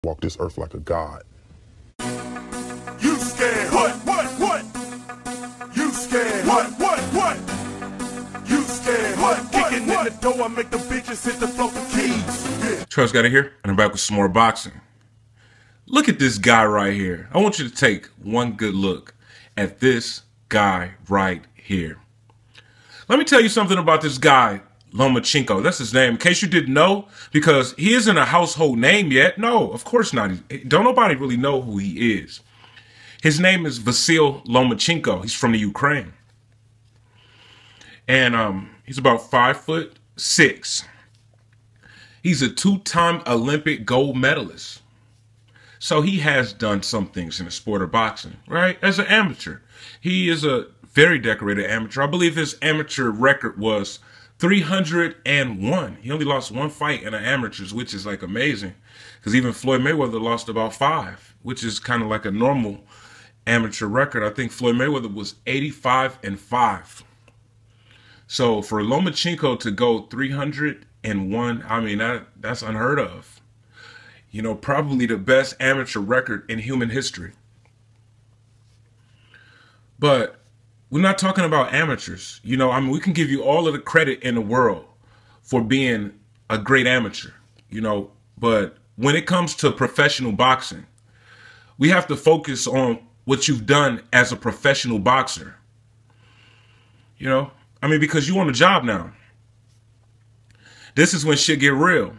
walk this earth like a god. You scared? What? You scared? What? You scared? What? Kicking in the door, I make the bitches hit the floor for keys. Yeah. Trust got it here, and I'm back with some more boxing. Look at this guy right here. I want you to take one good look at this guy right here. Let me tell you something about this guy, Lomachenko. That's his name. In case you didn't know, because he isn't a household name yet. No, of course not. Don't nobody really know who he is. His name is Vasyl Lomachenko. He's from the Ukraine. And he's about 5'6". He's a two-time Olympic gold medalist. So he has done some things in the sport of boxing, right? As an amateur. He is a very decorated amateur. I believe his amateur record was 301. He only lost one fight in the amateurs, which is like amazing. Because even Floyd Mayweather lost about 5, which is kind of like a normal amateur record. I think Floyd Mayweather was 85-5. So for Lomachenko to go 301, I mean, that's unheard of. You know, probably the best amateur record in human history. But we're not talking about amateurs. You know, I mean, we can give you all of the credit in the world for being a great amateur, you know, but when it comes to professional boxing, we have to focus on what you've done as a professional boxer. You know, I mean, because you on the job now. This is when shit get real.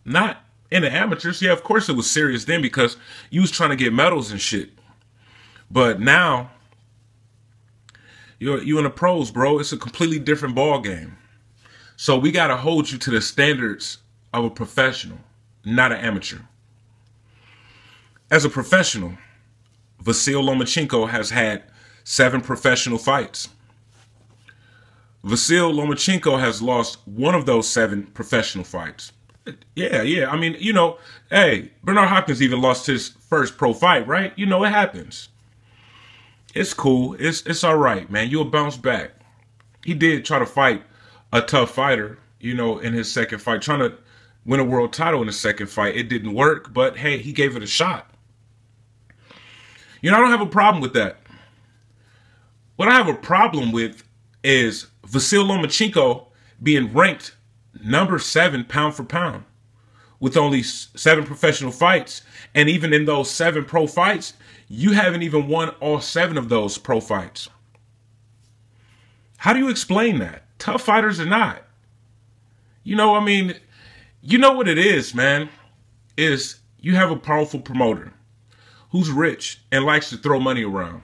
Not in the amateurs. Yeah, of course it was serious then because you was trying to get medals and shit. But now, you in the pros, bro. It's a completely different ball game. So we got to hold you to the standards of a professional, not an amateur. As a professional, Vasyl Lomachenko has had 7 professional fights. Vasyl Lomachenko has lost one of those 7 professional fights. Yeah. I mean, you know, hey, Bernard Hopkins even lost his first pro fight, right? You know, it happens. It's cool. It's all right, man. You'll bounce back. He did try to fight a tough fighter, you know, in his second fight, trying to win a world title in the second fight. It didn't work, but hey, he gave it a shot. You know, I don't have a problem with that. What I have a problem with is Vasyl Lomachenko being ranked number 7 pound for pound with only 7 professional fights. And even in those 7 pro fights, you haven't even won all 7 of those pro fights. How do you explain that? Tough fighters or not? You know, I mean, you know what it is, man, is you have a powerful promoter who's rich and likes to throw money around.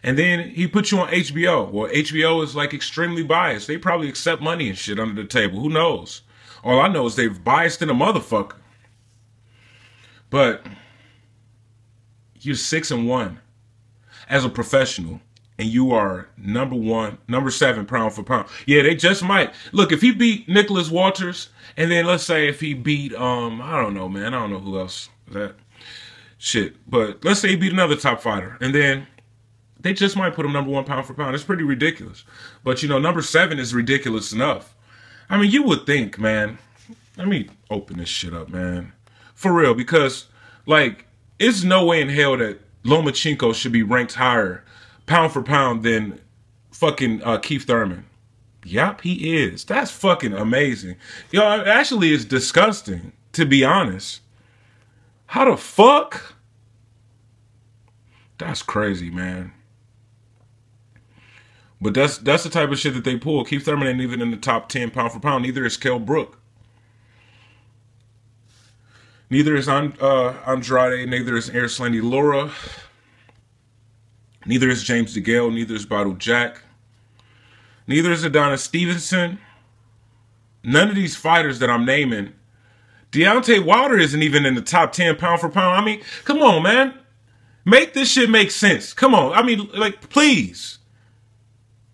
And then he puts you on HBO. Well, HBO is like extremely biased. They probably accept money and shit under the table. Who knows? All I know is they've biased in a motherfucker. But you're 6-1 as a professional, and you are number 7 pound for pound. Yeah, they just might. Look, if he beat Nicholas Walters, and then let's say if he beat, I don't know, man. I don't know who else that shit. But let's say he beat another top fighter, and then they just might put him number 1 pound for pound. It's pretty ridiculous. But, you know, number 7 is ridiculous enough. I mean, you would think, man. Let me open this shit up, man. For real, because, like, it's no way in hell that Lomachenko should be ranked higher pound for pound than fucking Keith Thurman. Yup, he is. That's fucking amazing. Yo, it actually is disgusting, to be honest. How the fuck? That's crazy, man. But that's the type of shit that they pull. Keith Thurman ain't even in the top 10 pound for pound. Neither is Kell Brook. Neither is Andrade. Neither is Erislandy Lara. Neither is James DeGale. Neither is Badou Jack. Neither is Adonis Stevenson. None of these fighters that I'm naming. Deontay Wilder isn't even in the top 10 pound for pound. I mean, come on, man. Make this shit make sense. Come on. I mean, like, please.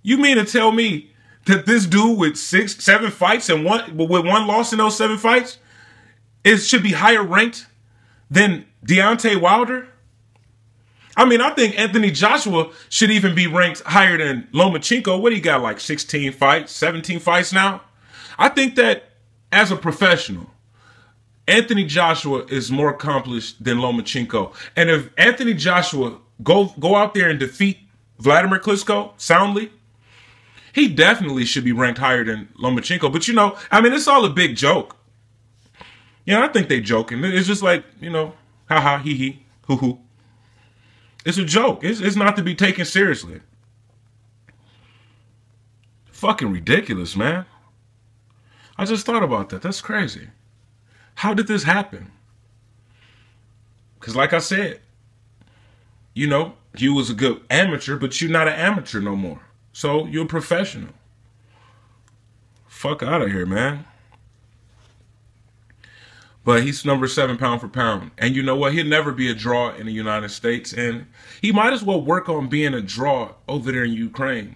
You mean to tell me that this dude with 7 fights and with one loss in those 7 fights should be higher ranked than Deontay Wilder? I mean, I think Anthony Joshua should even be ranked higher than Lomachenko. What, he got, like 16 fights, 17 fights now? I think that as a professional, Anthony Joshua is more accomplished than Lomachenko. And if Anthony Joshua go out there and defeat Vladimir Klitschko soundly, he definitely should be ranked higher than Lomachenko. But, you know, I mean, it's all a big joke. Yeah, I think they joking. It's just like, you know, ha-ha, hee-hee, hoo-hoo. It's a joke. It's not to be taken seriously. Fucking ridiculous, man. I just thought about that. That's crazy. How did this happen? Because like I said, you know, you was a good amateur, but you're not an amateur no more. So you're a professional. Fuck out of here, man. But he's number 7 pound for pound. And you know what? He'll never be a draw in the United States. And he might as well work on being a draw over there in Ukraine.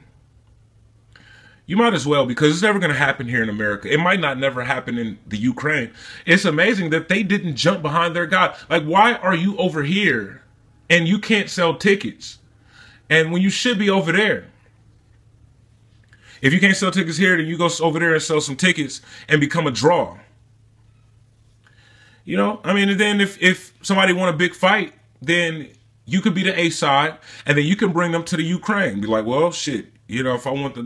You might as well, because it's never going to happen here in America. It might not never happen in the Ukraine. It's amazing that they didn't jump behind their guy. Like, why are you over here and you can't sell tickets? And when you should be over there. If you can't sell tickets here, then you go over there and sell some tickets and become a draw. You know, I mean, and then if somebody want a big fight, then you could be the A side, and then you can bring them to the Ukraine. Be like, well, shit, you know, if I want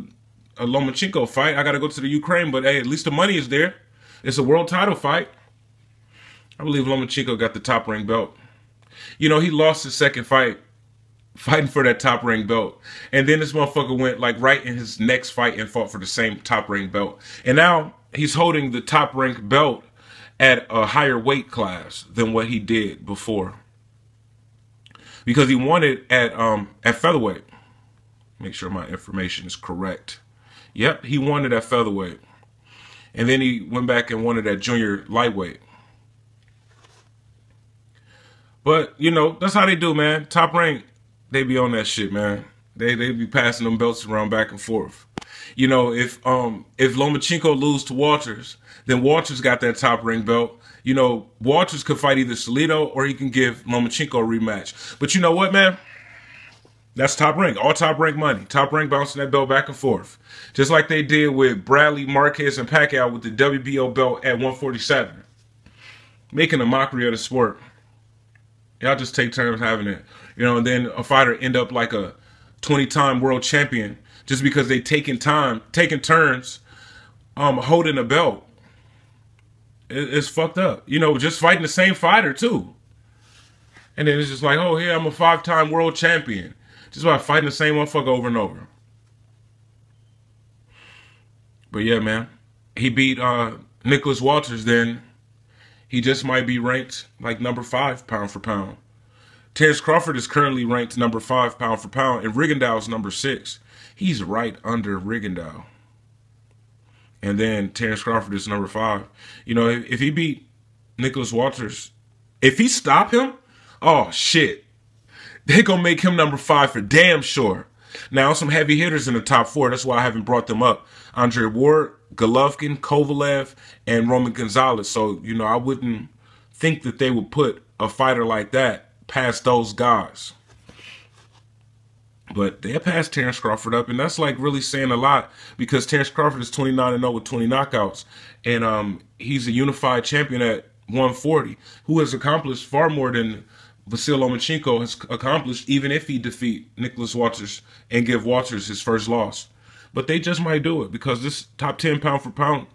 a Lomachenko fight, I got to go to the Ukraine, but hey, at least the money is there. It's a world title fight. I believe Lomachenko got the top rank belt. You know, he lost his second fight fighting for that top rank belt. And then this motherfucker went like right in his next fight and fought for the same top rank belt. And now he's holding the top rank belt at a higher weight class than what he did before. Because he won it at featherweight. Make sure my information is correct. Yep, he won it at featherweight. And then he went back and won it at junior lightweight. But, you know, that's how they do, man. Top rank, they be on that shit, man. They be passing them belts around back and forth. You know, if Lomachenko lose to Walters, then Walters got that top rank belt. You know, Walters could fight either Salido or he can give Lomachenko a rematch. But you know what, man? That's top rank. All top rank money. Top rank bouncing that belt back and forth. Just like they did with Bradley, Marquez, and Pacquiao with the WBO belt at 147. Making a mockery of the sport. Y'all just take turns having it. You know, and then a fighter end up like a 20-time world champion just because they taking turns holding a belt. It's fucked up. You know, just fighting the same fighter too. And then it's just like, oh, yeah, I'm a 5-time world champion. Just by fighting the same motherfucker over and over. But yeah, man. He beat Nicholas Walters, then he just might be ranked like number 5 pound for pound. Terence Crawford is currently ranked number 5 pound for pound, and Rigondeaux's number 6. He's right under Rigondeaux. And then Terence Crawford is number 5. You know, if he beat Nicholas Walters, if he stop him, oh shit. They're going to make him number 5 for damn sure. Now, some heavy hitters in the top 4. That's why I haven't brought them up. Andre Ward, Golovkin, Kovalev, and Roman Gonzalez. So, you know, I wouldn't think that they would put a fighter like that past those guys. But they passed Terence Crawford up, and that's like really saying a lot because Terence Crawford is 29-0 with 20 knockouts. And he's a unified champion at 140 who has accomplished far more than Vasyl Lomachenko has accomplished, even if he defeat Nicholas Walters and give Walters his first loss. But they just might do it because this top 10 pound for pound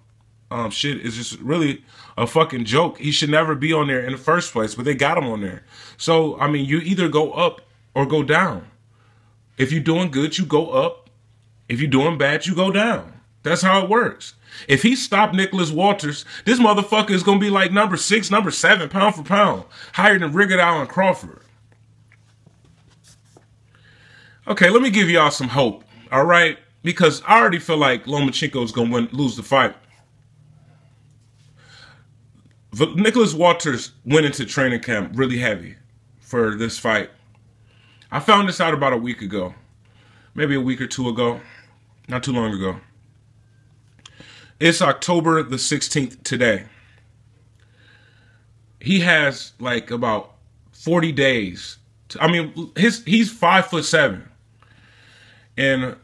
shit is just really a fucking joke. He should never be on there in the first place, but they got him on there. So, I mean, you either go up or go down. If you're doing good, you go up. If you're doing bad, you go down. That's how it works. If he stopped Nicholas Walters, this motherfucker is going to be like number 6, number 7 pound for pound, higher than Rigondeaux and Crawford. Okay, let me give y'all some hope, all right? Because I already feel like Lomachenko is going to lose the fight. Nicholas Walters went into training camp really heavy for this fight. I found this out about a week ago, maybe a week or 2 ago, not too long ago. It's October the 16th today. He has like about 40 days. He's 5'7", and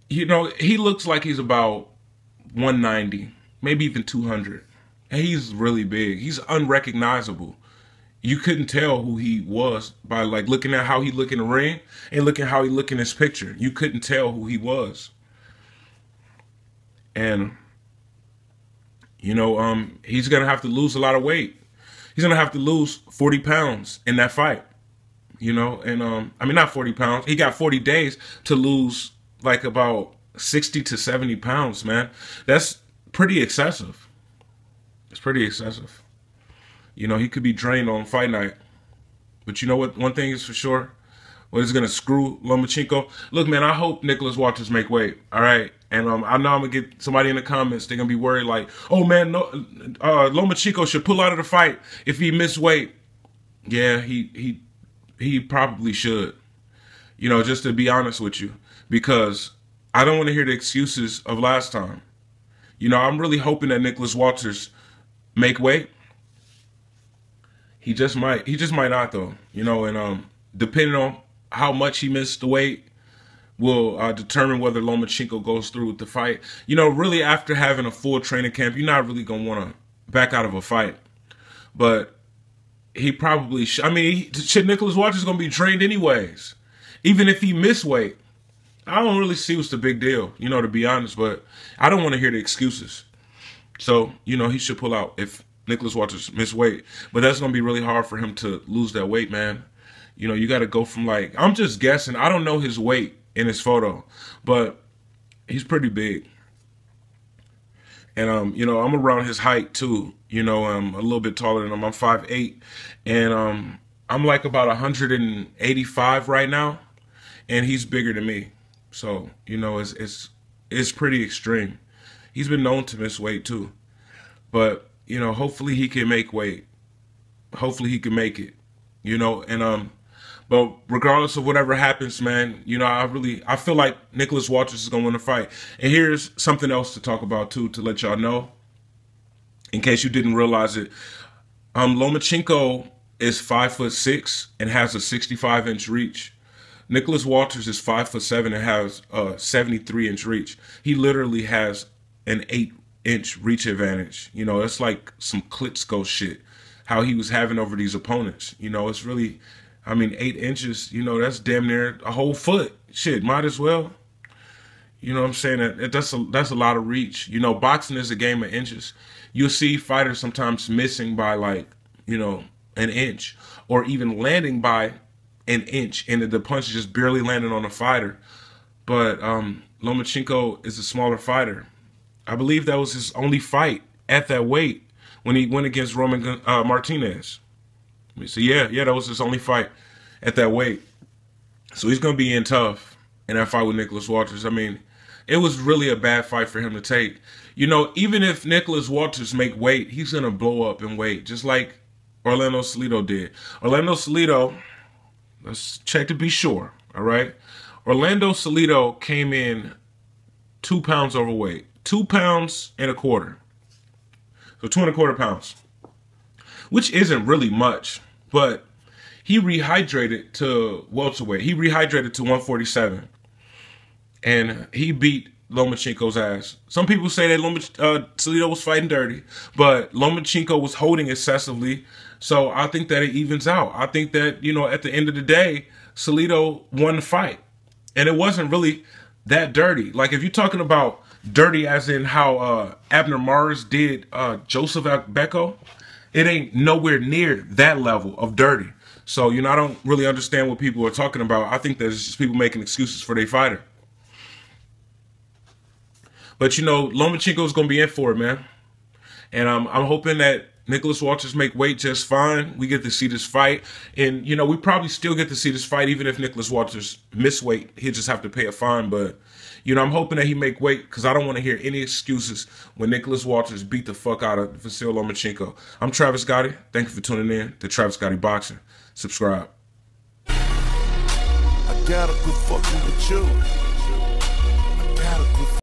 you know he looks like he's about 190, maybe even 200. And he's really big. He's unrecognizable. You couldn't tell who he was by like looking at how he look in the ring and looking how he look in his picture. You couldn't tell who he was. And, you know, he's going to have to lose a lot of weight. He's going to have to lose 40 pounds in that fight, you know. And, I mean, not 40 pounds. He got 40 days to lose like about 60 to 70 pounds, man. That's pretty excessive. It's pretty excessive. You know, he could be drained on fight night. But you know what? One thing is for sure. What is going to screw Lomachenko? Look, man, I hope Nicholas Walters make weight. All right. And I know I'm going to get somebody in the comments. They're going to be worried like, oh, man, no, Lomachenko should pull out of the fight if he missed weight. Yeah, he probably should. You know, just to be honest with you. Because I don't want to hear the excuses of last time. You know, I'm really hoping that Nicholas Walters make weight. He just might. He just might not, though. You know, and depending on how much he missed the weight will determine whether Lomachenko goes through with the fight. You know, really after having a full training camp, you're not really going to want to back out of a fight. But he probably I mean, Nicholas Walters is going to be trained anyways. Even if he missed weight. I don't really see what's the big deal, you know, to be honest. But I don't want to hear the excuses. So, you know, he should pull out if Nicholas Walters missed weight. But that's going to be really hard for him to lose that weight, man. You know, you got to go from like, I'm just guessing. I don't know his weight in his photo, but he's pretty big. And, you know, I'm around his height too. You know, I'm a little bit taller than him. I'm 5'8", and I'm like about 185 right now, and he's bigger than me. So, you know, it's pretty extreme. He's been known to miss weight too. But, you know, hopefully he can make weight. Hopefully he can make it. You know, and but regardless of whatever happens, man, you know, I feel like Nicholas Walters is gonna win the fight. And here's something else to talk about too, to let y'all know, in case you didn't realize it. Lomachenko is 5'6" and has a 65-inch reach. Nicholas Walters is 5'7" and has a 73-inch reach. He literally has an 8-inch reach advantage. You know, it's like some Klitschko shit, how he was having over these opponents. You know, it's really, I mean, 8 inches, you know, that's damn near a whole foot. Shit, might as well. You know what I'm saying? That's a lot of reach. You know, boxing is a game of inches. You'll see fighters sometimes missing by like, you know, an inch, or even landing by an inch, and the punch is just barely landing on the fighter. But Lomachenko is a smaller fighter. I believe that was his only fight at that weight when he went against Roman Martinez. So yeah, that was his only fight at that weight. So he's going to be in tough in that fight with Nicholas Walters. I mean, it was really a bad fight for him to take. You know, even if Nicholas Walters make weight, he's going to blow up in weight, just like Orlando Salido did. Orlando Salido, let's check to be sure, all right? Orlando Salido came in 2 pounds overweight, 2 pounds and a quarter. So 2¼ pounds, which isn't really much, but he rehydrated to welterweight. He rehydrated to 147, and he beat Lomachenko's ass. Some people say that Salido was fighting dirty, but Lomachenko was holding excessively, so I think that it evens out. I think that, you know, at the end of the day, Salido won the fight, and it wasn't really that dirty. Like, if you're talking about dirty as in how Abner Mares did Joseph Becco, it ain't nowhere near that level of dirty. So, you know, I don't really understand what people are talking about. I think there's just people making excuses for their fighter. But, you know, Lomachenko is going to be in for it, man. And I'm hoping that Nicholas Walters make weight just fine. We get to see this fight. And, you know, we probably still get to see this fight even if Nicholas Walters miss weight. He'll just have to pay a fine. But, you know, I'm hoping that he make weight because I don't want to hear any excuses when Nicholas Walters beat the fuck out of Vasyl Lomachenko. I'm Travis Gotti. Thank you for tuning in to Travis Gotti Boxing. Subscribe. I gotta quit fucking with you.